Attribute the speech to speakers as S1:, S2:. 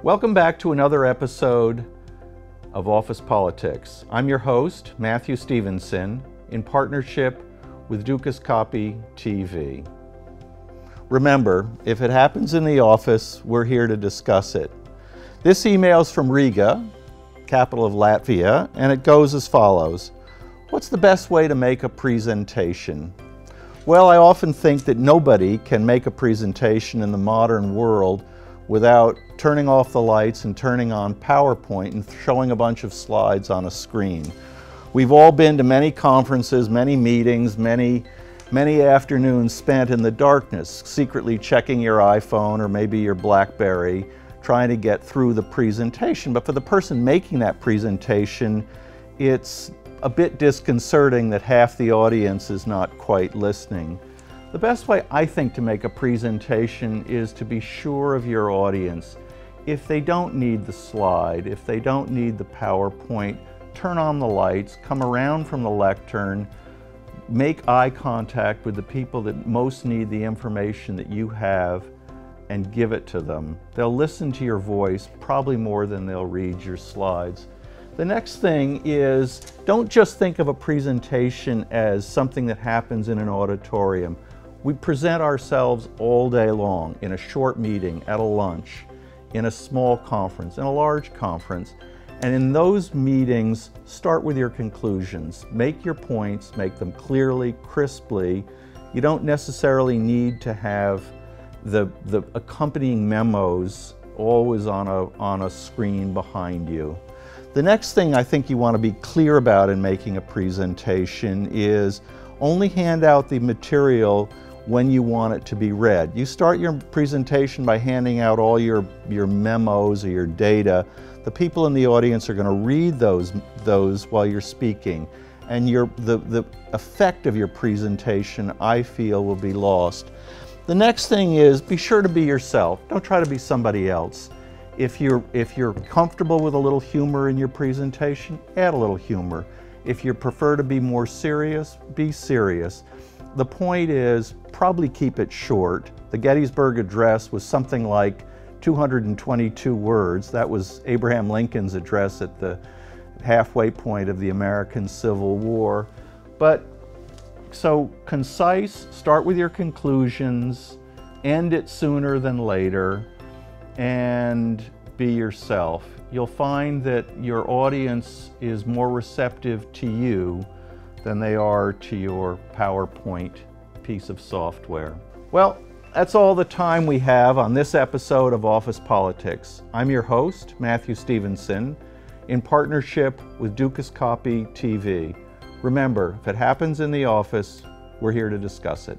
S1: Welcome back to another episode of Office Politics. I'm your host, Matthew Stevenson, in partnership with Dukascopy TV. Remember, if it happens in the office, we're here to discuss it. This email is from Riga, capital of Latvia, and it goes as follows. What's the best way to make a presentation? Well, I often think that nobody can make a presentation in the modern world without turning off the lights and turning on PowerPoint and showing a bunch of slides on a screen. We've all been to many conferences, many meetings, many afternoons spent in the darkness, secretly checking your iPhone or maybe your BlackBerry, trying to get through the presentation. But for the person making that presentation, it's a bit disconcerting that half the audience is not quite listening. The best way, I think, to make a presentation is to be sure of your audience. If they don't need the slide, if they don't need the PowerPoint, turn on the lights, come around from the lectern, make eye contact with the people that most need the information that you have, and give it to them. They'll listen to your voice probably more than they'll read your slides. The next thing is, don't just think of a presentation as something that happens in an auditorium. We present ourselves all day long in a short meeting, at a lunch, in a small conference, in a large conference. And in those meetings, start with your conclusions. Make your points, make them clearly, crisply. You don't necessarily need to have the accompanying memos always on a screen behind you. The next thing I think you want to be clear about in making a presentation is only hand out the material when you want it to be read. You start your presentation by handing out all your memos or your data. The people in the audience are going to read those while you're speaking, and the effect of your presentation, I feel, will be lost. The next thing is, be sure to be yourself. Don't try to be somebody else. If you're comfortable with a little humor in your presentation, add a little humor. If you prefer to be more serious, be serious. The point is, probably keep it short. The Gettysburg Address was something like 222 words. That was Abraham Lincoln's address at the halfway point of the American Civil War. But so concise, start with your conclusions, end it sooner than later, and be yourself. You'll find that your audience is more receptive to you than they are to your PowerPoint piece of software. Well, that's all the time we have on this episode of Office Politics. I'm your host, Matthew Stevenson, in partnership with Dukascopy TV. Remember, if it happens in the office, we're here to discuss it.